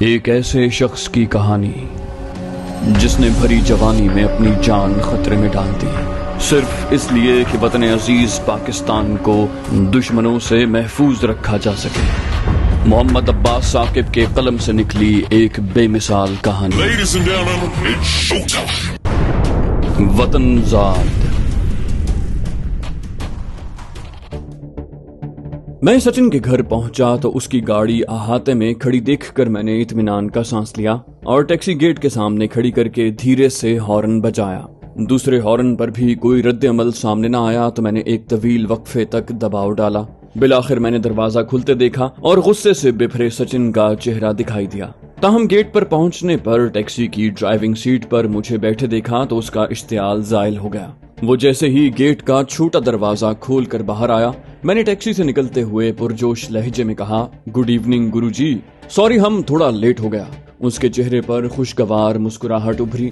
ایک ایسے شخص کی کہانی جس نے بھری جوانی میں اپنی جان خطرے میں ڈال دی صرف اس لیے کہ وطن عزیز پاکستان کو دشمنوں سے محفوظ رکھا جا سکے۔ محمد عباس ثاقب کے قلم سے نکلی ایک بے مثال کہانی، وطن زاد۔ میں سچن کے گھر پہنچا تو اس کی گاڑی احاطے میں کھڑی دیکھ کر میں نے اطمینان کا سانس لیا اور ٹیکسی گیٹ کے سامنے کھڑی کر کے دھیرے سے ہارن بجایا۔ دوسرے ہارن پر بھی کوئی رد عمل سامنے نہ آیا تو میں نے ایک طویل وقفے تک دباؤ ڈالا۔ بالآخر میں نے دروازہ کھلتے دیکھا اور غصے سے بپھرے سچن کا چہرہ دکھائی دیا۔ تاہم گیٹ پر پہنچنے پر ٹیکسی کی ڈرائیونگ سیٹ پر مجھے بیٹھے دیکھا تو اس کا اشتعال زائل ہو گیا۔ وہ جیسے ہی گیٹ کا چھوٹا دروازہ کھول کر باہر آیا، میں نے ٹیکسی سے نکلتے ہوئے پرجوش لہجے میں کہا، گڈ ایوننگ گرو جی، سوری ہم تھوڑا لیٹ ہو گیا۔ اس کے چہرے پر خوشگوار مسکراہٹ ابھری۔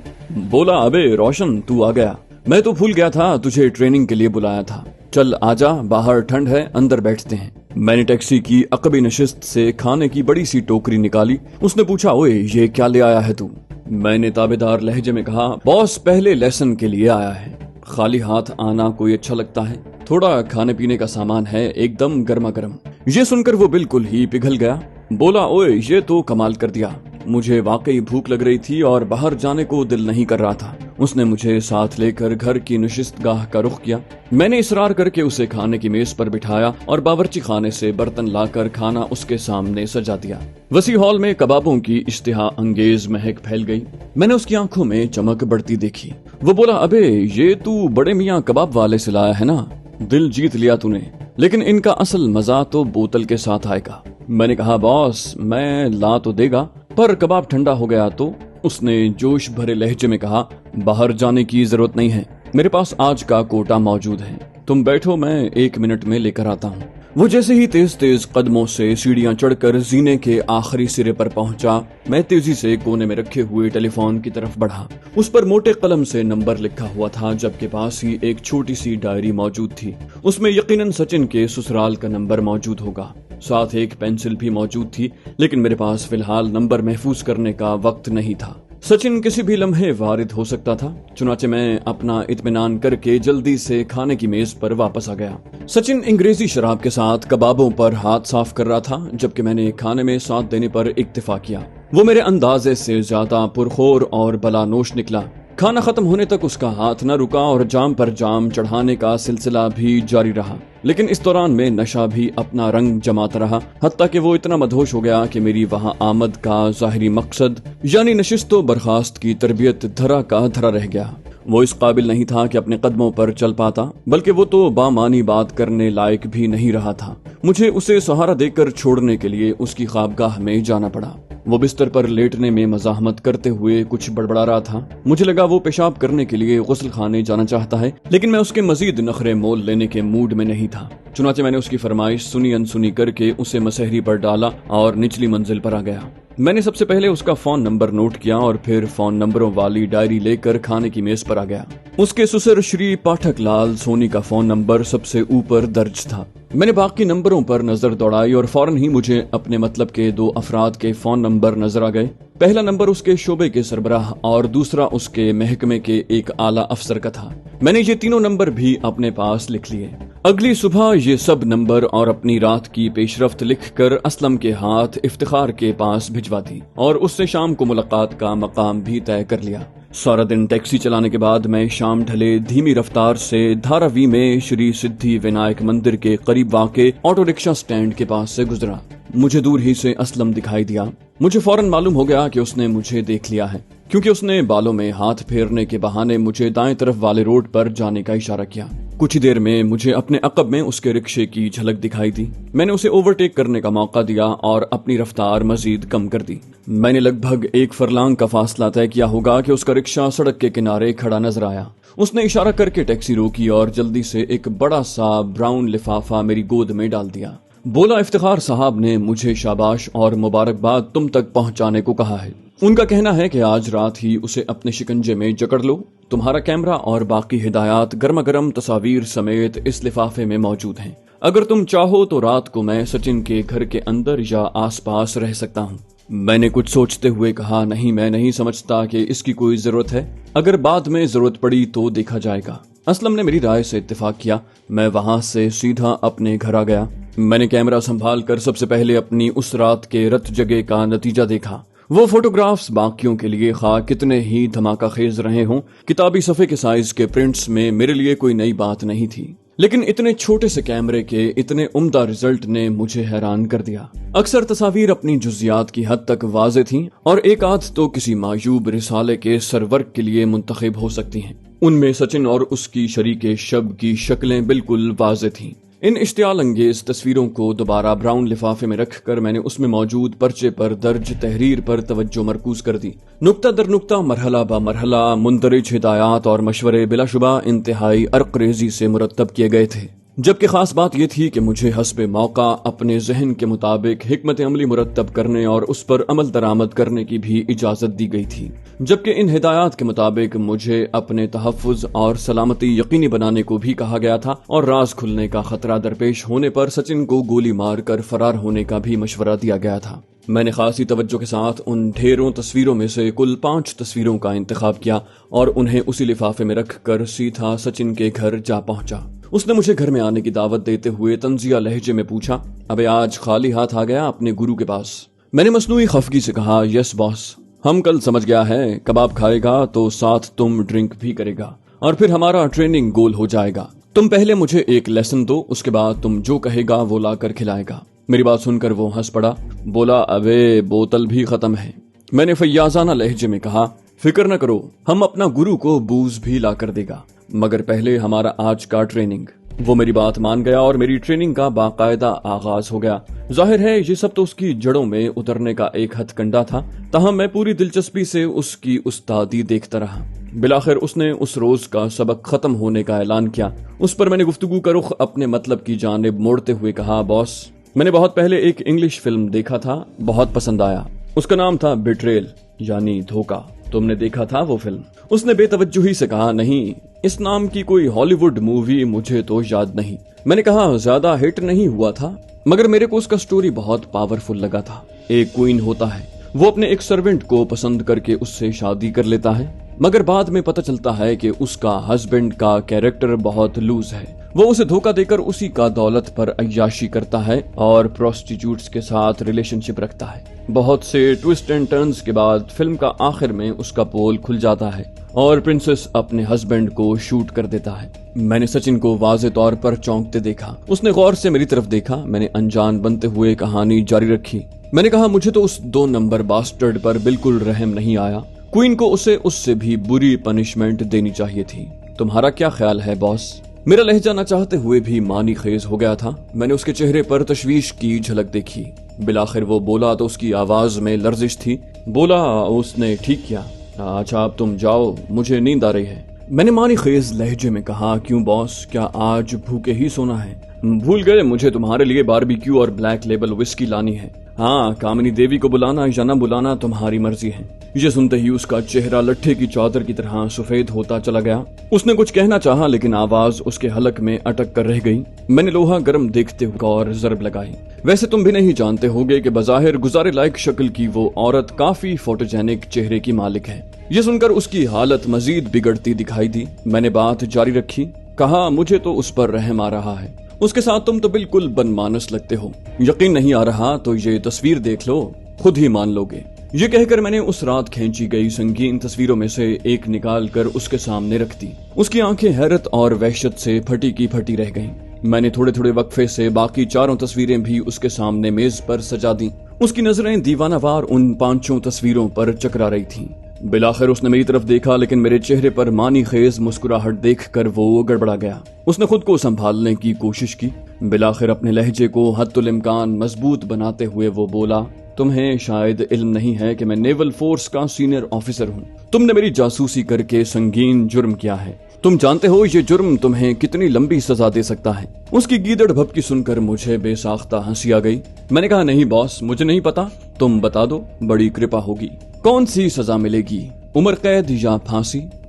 بولا، ابے روشن تو آ گیا، میں تو بھول گیا تھا تجھے ٹریننگ کے لیے بلایا تھا، چل آجا، باہر ٹھنڈ ہے، اندر بیٹھتے ہیں۔ میں نے ٹیکسی کی عقبی نشست سے کھانے کی بڑی سی ٹوکری نکالی۔ اس نے پوچھا، اوئے یہ کیا لے آیا ہے تو؟ میں نے تابعدار لہجے میں کہا، باس پہلے لیسن کے لیے آیا ہے، خالی ہاتھ آنا کوئی اچھا لگتا ہے، تھوڑا کھانے پینے کا سامان ہے، ایک دم گرما گرم۔ یہ سن کر وہ بالکل ہی پگھل گیا۔ بولا، اوئے یہ تو کمال کر دیا، مجھے واقعی بھوک لگ رہی تھی اور باہر جانے کو دل نہیں کر رہا تھا۔ اس نے مجھے ساتھ لے کر گھر کی نشست گاہ کا رخ کیا۔ میں نے اصرار کر کے اسے کھانے کی میز پر بٹھایا اور باورچی خانے سے برتن لا کر کھانا اس کے سامنے سجا دیا۔ وسیع ہال میں کبابوں کی اشتہا انگیز مہک پھیل گئی۔ میں نے اس کی آنکھوں میں چمک بڑھتی دیکھی۔ وہ بولا، ابے یہ تو بڑے میاں کباب والے سے لایا ہے نا، دل جیت لیا تو نے، لیکن ان کا اصل مزہ تو بوتل کے ساتھ آئے گا۔ میں نے کہا، باس میں لا تو دے گا پر کباب ٹھنڈا ہو گیا تو؟ اس نے جوش بھرے لہجے میں کہا، باہر جانے کی ضرورت نہیں ہے، میرے پاس آج کا کوٹا موجود ہے، تم بیٹھو، میں 1 منٹ میں لے کر آتا ہوں۔ وہ جیسے ہی تیز تیز قدموں سے سیڑھیاں چڑھ کر زینے کے آخری سرے پر پہنچا، میں تیزی سے کونے میں رکھے ہوئے ٹیلی فون کی طرف بڑھا۔ اس پر موٹے قلم سے نمبر لکھا ہوا تھا، جبکہ پاس ہی ایک چھوٹی سی ڈائری موجود تھی۔ اس میں یقیناً سچن کے سسرال کا نمبر موجود ہوگا، ساتھ ایک پینسل بھی موجود تھی، لیکن میرے پاس فی الحال نمبر محفوظ کرنے کا وقت نہیں تھا۔ سچن کسی بھی لمحے وارد ہو سکتا تھا، چنانچہ میں اپنا اطمینان کر کے جلدی سے کھانے کی میز پر واپس آ گیا۔ سچن انگریزی شراب کے ساتھ کبابوں پر ہاتھ صاف کر رہا تھا، جبکہ میں نے کھانے میں ساتھ دینے پر اکتفا کیا۔ وہ میرے اندازے سے زیادہ پرخور اور بلا نوش نکلا۔ کھانا ختم ہونے تک اس کا ہاتھ نہ رکا اور جام پر جام چڑھانے کا سلسلہ بھی جاری رہا، لیکن اس دوران میں نشہ بھی اپنا رنگ جماتا رہا، حتیٰ کہ وہ اتنا مدہوش ہو گیا کہ میری وہاں آمد کا ظاہری مقصد یعنی نشست و برخاست کی تربیت دھرا کا دھرا رہ گیا۔ وہ اس قابل نہیں تھا کہ اپنے قدموں پر چل پاتا، بلکہ وہ تو بامانی بات کرنے لائق بھی نہیں رہا تھا۔ مجھے اسے سہارا دے کر چھوڑنے کے لیے اس کی خوابگاہ میں جانا پڑا۔ وہ بستر پر لیٹنے میں مزاحمت کرتے ہوئے کچھ بڑبڑا رہا تھا۔ مجھے لگا وہ پیشاب کرنے کے لیے غسل خانے جانا چاہتا ہے، لیکن میں اس کے مزید نخرے مول لینے کے موڈ میں نہیں تھا۔ چنانچہ میں نے اس کی فرمائش سنی انسنی کر کے اسے مسہری پر ڈالا اور نچلی منزل پر آ گیا۔ میں نے سب سے پہلے اس کا فون نمبر نوٹ کیا اور پھر فون نمبروں والی ڈائری لے کر کھانے کی میز پر آ گیا۔ اس کے سسر شری پاٹھک لال سونی کا فون نمبر سب سے اوپر درج تھا۔ میں نے باقی نمبروں پر نظر دوڑائی اور فوراً ہی مجھے اپنے مطلب کے 2 افراد کے فون نمبر نظر آ گئے۔ پہلا نمبر اس کے شعبے کے سربراہ اور دوسرا اس کے محکمے کے ایک اعلیٰ افسر کا تھا۔ میں نے یہ تینوں نمبر بھی اپنے پاس لکھ لیے۔ اگلی صبح یہ سب نمبر اور اپنی رات کی پیش رفت لکھ کر اسلم کے ہاتھ افتخار کے پاس بھجوا دی اور اس سے شام کو ملاقات کا مقام بھی طے کر لیا۔ سارا دن ٹیکسی چلانے کے بعد میں شام ڈھلے دھیمی رفتار سے دھاراوی میں شری سدھی ونائک مندر کے قریب واقع آٹو رکشا سٹینڈ کے پاس سے گزرا۔ مجھے دور ہی سے اسلم دکھائی دیا۔ مجھے فوراً معلوم ہو گیا کہ اس نے مجھے دیکھ لیا ہے، کیونکہ اس نے بالوں میں ہاتھ پھیرنے کے بہانے مجھے دائیں طرف والے روڈ پر جانے کا اشارہ کیا۔ کچھ ہی دیر میں مجھے اپنے عقب میں اس کے رکشے کی جھلک دکھائی دی۔ میں نے اسے اوورٹیک کرنے کا موقع دیا اور اپنی رفتار مزید کم کر دی۔ میں نے لگ بھگ 1 فرلانگ کا فاصلہ طے کیا ہوگا کہ اس کا رکشہ سڑک کے کنارے کھڑا نظر آیا۔ اس نے اشارہ کر کے ٹیکسی روکی اور جلدی سے ایک بڑا سا براؤن لفافہ میری گود میں ڈال دیا۔ بولا، افتخار صاحب نے مجھے شاباش اور مبارکباد تم تک پہنچانے کو کہا ہے۔ ان کا کہنا ہے کہ آج رات ہی اسے اپنے شکنجے میں جکڑ لو۔ تمہارا کیمرہ اور باقی ہدایات گرما گرم تصاویر سمیت اس لفافے میں موجود ہیں۔ اگر تم چاہو تو رات کو میں سچن کے گھر کے اندر یا آس پاس رہ سکتا ہوں۔ میں نے کچھ سوچتے ہوئے کہا نہیں میں نہیں سمجھتا کہ اس کی کوئی ضرورت ہے، اگر بعد میں ضرورت پڑی تو دیکھا جائے گا۔ اسلم نے میری رائے سے اتفاق کیا۔ میں وہاں سے سیدھا اپنے گھر آ گیا۔ میں نے کیمرہ سنبھال کر سب سے پہلے اپنی اس رات کے رت جگے کا نتیجہ دیکھا۔ وہ فوٹوگرافز باقیوں کے لیے خواہ کتنے ہی دھماکہ خیز رہے ہوں، کتابی صفحے کے سائز کے پرنٹس میں میرے لیے کوئی نئی بات نہیں تھی، لیکن اتنے چھوٹے سے کیمرے کے اتنے عمدہ رزلٹ نے مجھے حیران کر دیا۔ اکثر تصاویر اپنی جزیات کی حد تک واضح تھیں اور ایک آدھ تو کسی معیوب رسالے کے سرورق کے لیے منتخب ہو سکتی ہیں۔ ان میں سچن اور اس کی شریک شب کی شکلیں بالکل واضح تھیں۔ ان اشتعال انگیز تصویروں کو دوبارہ براؤن لفافے میں رکھ کر میں نے اس میں موجود پرچے پر درج تحریر پر توجہ مرکوز کر دی۔ نقطہ در نقطہ، مرحلہ با مرحلہ مندرج ہدایات اور مشورے بلا شبہ انتہائی عرق ریزی سے مرتب کیے گئے تھے، جبکہ خاص بات یہ تھی کہ مجھے حسب موقع اپنے ذہن کے مطابق حکمت عملی مرتب کرنے اور اس پر عمل درآمد کرنے کی بھی اجازت دی گئی تھی، جبکہ ان ہدایات کے مطابق مجھے اپنے تحفظ اور سلامتی یقینی بنانے کو بھی کہا گیا تھا، اور راز کھلنے کا خطرہ درپیش ہونے پر سچن کو گولی مار کر فرار ہونے کا بھی مشورہ دیا گیا تھا۔ میں نے خاصی توجہ کے ساتھ ان ڈھیروں تصویروں میں سے کل 5 تصویروں کا انتخاب کیا اور انہیں اسی لفافے میں رکھ کر سیدھا سچن کے گھر جا پہنچا۔ اس نے مجھے گھر میں آنے کی دعوت دیتے ہوئے طنزیہ لہجے میں پوچھا، ابے آج خالی ہاتھ آ گیا اپنے گرو کے پاس؟ میں نے مصنوعی خفگی سے کہا، یس باس، ہم کل سمجھ گیا ہے کباب کھائے گا تو ساتھ تم ڈرنک بھی کرے گا اور پھر ہمارا ٹریننگ گول ہو جائے گا۔ تم پہلے مجھے ایک لیسن دو، اس کے بعد تم جو کہے گا وہ لا کر کھلائے گا۔ میری بات سن کر وہ ہنس پڑا، بولا ابے بوتل بھی ختم ہے۔ میں نے فیاضانہ لہجے میں کہا، فکر نہ کرو، ہم اپنا گرو کو بوز بھی لا کر دے گا، مگر پہلے ہمارا آج کا ٹریننگ۔ وہ میری بات مان گیا اور میری ٹریننگ کا باقاعدہ آغاز ہو گیا۔ ظاہر ہے یہ سب تو اس کی جڑوں میں اترنے کا ایک ہتھ کنڈا تھا، تاہم میں پوری دلچسپی سے اس کی استادی دیکھتا رہا۔ بلاخر اس نے اس روز کا سبق ختم ہونے کا اعلان کیا۔ اس پر میں نے گفتگو کا رخ اپنے مطلب کی جانب موڑتے ہوئے کہا، باس، میں نے بہت پہلے ایک انگلش فلم دیکھا تھا، بہت پسند آیا۔ اس کا نام تھا بیٹریل، یعنی دھوکہ۔ تم نے دیکھا تھا وہ فلم؟ اس نے بے توجہی سے کہا، نہیں، اس نام کی کوئی ہالی ووڈ مووی مجھے تو یاد نہیں۔ میں نے کہا، زیادہ ہٹ نہیں ہوا تھا، مگر میرے کو اس کا سٹوری بہت پاورفل لگا تھا۔ ایک کوئین ہوتا ہے، وہ اپنے ایک سرونٹ کو پسند کر کے اس سے شادی کر لیتا ہے، مگر بعد میں پتہ چلتا ہے کہ اس کا ہسبینڈ کا کیریکٹر بہت لوز ہے۔ وہ اسے دھوکہ دے کر اسی کا دولت پر عیاشی کرتا ہے اور پروسٹیٹیوٹس کے ساتھ ریلیشن شپ رکھتا ہے۔ بہت سے ٹوسٹ اینڈ ٹرنز کے بعد فلم کا آخر میں اس کا پول کھل جاتا ہے اور پرنسس اپنے ہسبینڈ کو شوٹ کر دیتا ہے۔ میں نے سچن کو واضح طور پر چونکتے دیکھا۔ اس نے غور سے میری طرف دیکھا۔ میں نے انجان بنتے ہوئے کہانی جاری رکھی۔ میں نے کہا، مجھے تو اس 2 نمبر باسٹرڈ پر بالکل رحم نہیں آیا۔ کوئین کو اسے اس سے بھی بری پنشمنٹ دینی چاہیے تھی۔ تمہارا کیا خیال ہے باس؟ میرا لہجہ نہ چاہتے ہوئے بھی معنی خیز ہو گیا تھا۔ میں نے اس کے چہرے پر تشویش کی جھلک دیکھی۔ بلاخر وہ بولا تو اس کی آواز میں لرزش تھی۔ بولا، اس نے ٹھیک کیا، اچھا اب تم جاؤ، مجھے نیند آ رہی ہے۔ میں نے معنی خیز لہجے میں کہا، کیوں باس، کیا آج بھوکے ہی سونا ہے؟ بھول گئے مجھے تمہارے لیے باربیکیو اور بلیک لیبل وسکی لانی ہے۔ ہاں، کامنی دیوی کو بلانا یا نہ بلانا تمہاری مرضی ہے۔ یہ سنتے ہی اس کا چہرہ لٹھے کی چادر کی طرح سفید ہوتا چلا گیا۔ اس نے کچھ کہنا چاہا لیکن آواز اس کے حلق میں اٹک کر رہ گئی۔ میں نے لوہا گرم دیکھتے ہوئے اور ضرب لگائی۔ ویسے تم بھی نہیں جانتے ہوگے کہ بظاہر گزارے لائق شکل کی وہ عورت کافی فوٹوجینک چہرے کی مالک ہے۔ یہ سن کر اس کی حالت مزید بگڑتی دکھائی دی۔ میں نے بات جاری رکھی، کہا، مجھے تو اس پر رحم آ رہا ہے۔ اس کے ساتھ تم تو بالکل بن مانس لگتے ہو۔ یقین نہیں آ رہا تو یہ تصویر دیکھ لو، خود ہی مان لوگے۔ یہ کہہ کر میں نے اس رات کھینچی گئی سنگین تصویروں میں سے ایک نکال کر اس کے سامنے رکھ دی۔ اس کی آنکھیں حیرت اور وحشت سے پھٹی کی پھٹی رہ گئیں۔ میں نے تھوڑے تھوڑے وقفے سے باقی 4 تصویریں بھی اس کے سامنے میز پر سجا دیں۔ اس کی نظریں دیوانہ وار ان 5 تصویروں پر چکرا رہی تھیں۔ بلاخر اس نے میری طرف دیکھا لیکن میرے چہرے پر معنی خیز مسکراہٹ دیکھ کر وہ گڑبڑا گیا۔ اس نے خود کو سنبھالنے کی کوشش کی۔ بلاخر اپنے لہجے کو حد الامکان مضبوط بناتے ہوئے وہ بولا، تمہیں شاید علم نہیں ہے کہ میں نیول فورس کا سینئر آفیسر ہوں۔ تم نے میری جاسوسی کر کے سنگین جرم کیا ہے۔ تم جانتے ہو یہ جرم تمہیں کتنی لمبی سزا دے سکتا ہے۔ اس کی گیدڑ بھپکی سن کر مجھے بے ساختہ ہنسی آ گئی۔ میں نے کہا، نہیں باس، مجھے نہیں پتا، تم بتا دو، بڑی کرپا ہوگی۔ کون سی سزا ملے گی، عمر قید یا پھانسی؟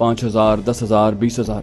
5,000, 10,000, 20,000?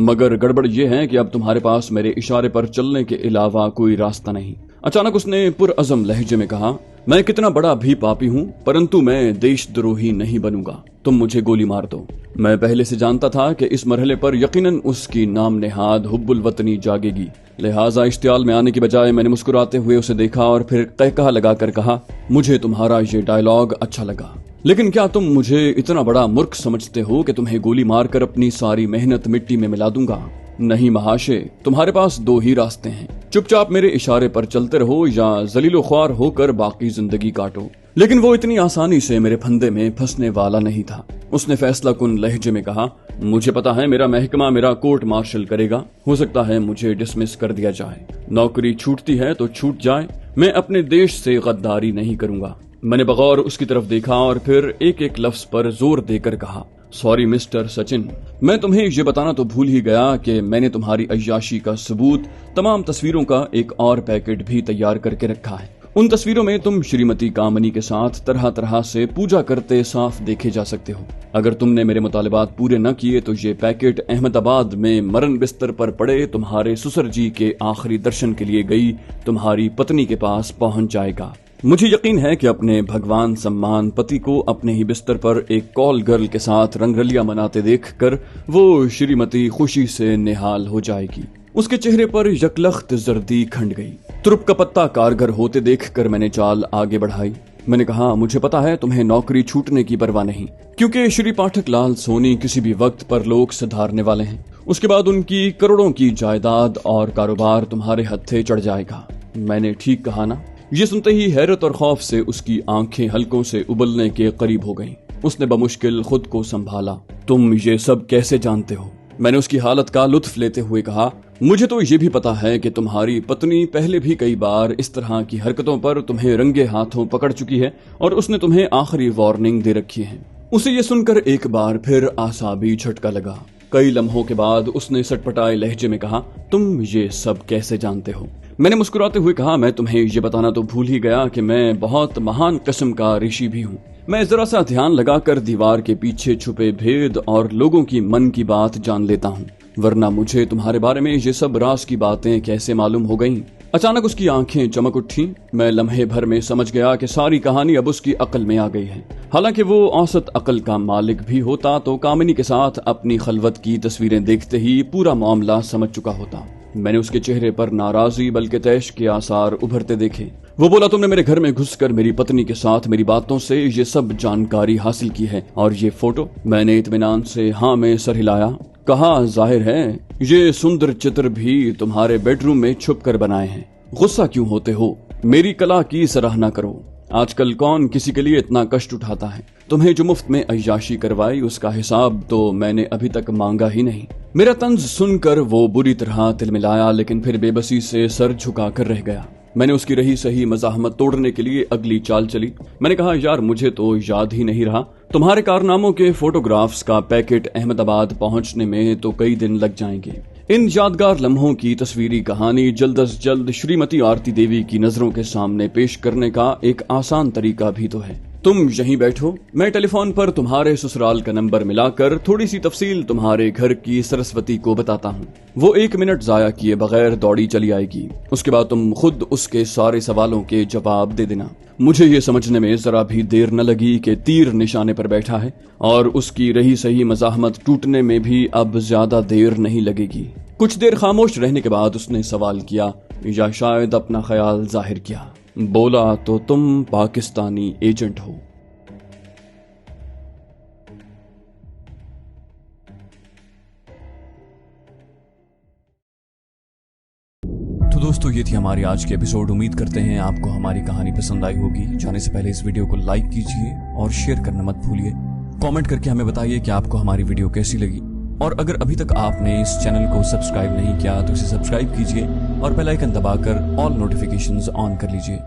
مگر گڑبڑ یہ ہے کہ اب تمہارے پاس میرے اشارے پر چلنے کے علاوہ کوئی راستہ نہیں۔ اچانک اس نے پرعزم لہجے میں کہا، میں کتنا بڑا بھی پاپی ہوں پرنتو میں دیش دروہی نہیں بنوں گا، تم مجھے گولی مار دو۔ میں پہلے سے جانتا تھا کہ اس مرحلے پر یقیناً اس کی نام نہاد حب الوطنی جاگے گی، لہٰذا اشتعال میں آنے کی بجائے میں نے مسکراتے ہوئے اسے دیکھا اور پھر قہقہہ لگا کر کہا، مجھے تمہارا یہ ڈائلاگ اچھا لگا، لیکن کیا تم مجھے اتنا بڑا مورخ سمجھتے ہو کہ تمہیں گولی مار کر اپنی ساری محنت مٹی میں ملا دوں گا؟ نہیں مہاشے، تمہارے پاس دو ہی راستے ہیں، چپ چاپ میرے اشارے پر چلتے رہو یا ذلیل و خوار ہو کر باقی زندگی کاٹو۔ لیکن وہ اتنی آسانی سے میرے پھندے میں پھنسنے والا نہیں تھا۔ اس نے فیصلہ کن لہجے میں کہا، مجھے پتا ہے میرا محکمہ میرا کورٹ مارشل کرے گا، ہو سکتا ہے مجھے ڈسمس کر دیا جائے، نوکری چھوٹتی ہے تو چھوٹ جائے، میں اپنے دیش سے غداری نہیں کروں گا۔ میں نے بغور اس کی طرف دیکھا اور پھر ایک ایک لفظ پر زور دے کر کہا، سوری مسٹر سچن، میں تمہیں یہ بتانا تو بھول ہی گیا کہ میں نے تمہاری عیاشی کا ثبوت تمام تصویروں کا ایک اور پیکٹ بھی تیار کر کے رکھا ہے۔ ان تصویروں میں تم شریمتی کامنی کے ساتھ طرح طرح سے پوجا کرتے صاف دیکھے جا سکتے ہو۔ اگر تم نے میرے مطالبات پورے نہ کیے تو یہ پیکٹ احمد آباد میں مرن بستر پر پڑے تمہارے سسر جی کے آخری درشن کے لیے گئی تمہاری پتنی کے پاس پہنچ جائے گا۔ مجھے یقین ہے کہ اپنے بھگوان سمان پتی کو اپنے ہی بستر پر ایک کال گرل کے ساتھ رنگرلیاں مناتے دیکھ کر وہ شریمتی خوشی سے نہال ہو جائے گی۔ اس کے چہرے پر یکلخت زردی کھنڈ گئی۔ ترپ کا پتا کارگر ہوتے دیکھ کر میں نے چال آگے بڑھائی۔ میں نے کہا، مجھے پتا ہے تمہیں نوکری چھوٹنے کی پرواہ نہیں، کیونکہ شری پاٹھک لال سونی کسی بھی وقت پر لوگ سدھارنے والے ہیں۔ اس کے بعد ان کی کروڑوں کی جائیداد اور کاروبار تمہارے ہتھے چڑھ جائے گا۔ میں نے ٹھیک کہا نا؟ یہ سنتے ہی حیرت اور خوف سے اس کی آنکھیں حلقوں سے ابلنے کے قریب ہو گئیں۔ اس نے بمشکل خود کو سنبھالا۔ تم یہ سب کیسے جانتے ہو؟ میں نے اس کی حالت کا لطف لیتے ہوئے کہا، مجھے تو یہ بھی پتا ہے کہ تمہاری پتنی پہلے بھی کئی بار اس طرح کی حرکتوں پر تمہیں رنگے ہاتھوں پکڑ چکی ہے اور اس نے تمہیں آخری وارننگ دے رکھی ہے۔ اسے یہ سن کر ایک بار پھر اعصابی جھٹکا لگا۔ کئی لمحوں کے بعد اس نے سٹپٹائے لہجے میں کہا، تم یہ سب کیسے جانتے ہو؟ میں نے مسکراتے ہوئے کہا، میں تمہیں یہ بتانا تو بھول ہی گیا کہ میں بہت مہان قسم کا رشی بھی ہوں۔ میں ذرا سا دھیان لگا کر دیوار کے پیچھے چھپے بھید اور لوگوں کی من کی بات جان لیتا ہوں، ورنہ مجھے تمہارے بارے میں یہ سب راز کی باتیں کیسے معلوم ہو گئیں؟ اچانک اس کی آنکھیں چمک اٹھیں۔ میں لمحے بھر میں سمجھ گیا کہ ساری کہانی اب اس کی عقل میں آ گئی ہے۔ حالانکہ وہ اوسط عقل کا مالک بھی ہوتا تو کامنی کے ساتھ اپنی خلوت کی تصویریں دیکھتے ہی پورا معاملہ سمجھ چکا ہوتا۔ میں نے اس کے چہرے پر ناراضی بلکہ طیش کے آثار ابھرتے دیکھے۔ وہ بولا، تم نے میرے گھر میں گھس کر میری پتنی کے ساتھ میری باتوں سے یہ سب جانکاری حاصل کی ہے، اور یہ فوٹو؟ میں نے اطمینان سے ہاں میں سر ہلایا۔ کہا، ظاہر ہے یہ سندر چتر بھی تمہارے بیڈ روم میں چھپ کر بنائے ہیں۔ غصہ کیوں ہوتے ہو؟ میری کلا کی سراہنا کرو۔ آج کل کون کسی کے لیے اتنا کشٹ اٹھاتا ہے؟ تمہیں جو مفت میں عیاشی کروائی اس کا حساب تو میں نے ابھی تک مانگا ہی نہیں۔ میرا طنز سن کر وہ بری طرح تلملایا، لیکن پھر بے بسی سے سر جھکا کر رہ گیا۔ میں نے اس کی رہی صحیح مزاحمت توڑنے کے لیے اگلی چال چلی۔ میں نے کہا، یار مجھے تو یاد ہی نہیں رہا، تمہارے کارناموں کے فوٹوگرافز کا پیکٹ احمد آباد پہنچنے میں تو کئی دن لگ جائیں گے۔ ان یادگار لمحوں کی تصویری کہانی جلد از جلد شریمتی آرتی دیوی کی نظروں کے سامنے پیش کرنے کا ایک آسان طریقہ بھی تو ہے۔ تم یہیں بیٹھو، میں ٹیلی فون پر تمہارے سسرال کا نمبر ملا کر تھوڑی سی تفصیل تمہارے گھر کی سرسوتی کو بتاتا ہوں۔ وہ 1 منٹ ضائع کیے بغیر دوڑی چلی آئے گی۔ اس کے بعد تم خود اس کے سارے سوالوں کے جواب دے دینا۔ مجھے یہ سمجھنے میں ذرا بھی دیر نہ لگی کہ تیر نشانے پر بیٹھا ہے، اور اس کی رہی صحیح مزاحمت ٹوٹنے میں بھی اب زیادہ دیر نہیں لگے گی۔ کچھ دیر خاموش رہنے کے بعد اس نے سوال کیا، یا شاید اپنا خیال ظاہر کیا۔ بولا، تو تم پاکستانی ایجنٹ ہو؟ تو دوستو، یہ تھی ہماری آج کی ایپیسوڈ۔ امید کرتے ہیں آپ کو ہماری کہانی پسند آئی ہوگی۔ جانے سے پہلے اس ویڈیو کو لائک کیجیے اور شیئر کرنا مت بھولیے۔ کامنٹ کر کے ہمیں بتائیے کہ آپ کو ہماری ویڈیو کیسی لگی، اور اگر ابھی تک آپ نے اس چینل کو سبسکرائب نہیں کیا تو اسے سبسکرائب کیجیے اور بیل آئیکن دبا کر آل نوٹیفیکیشنز آن کر لیجیے۔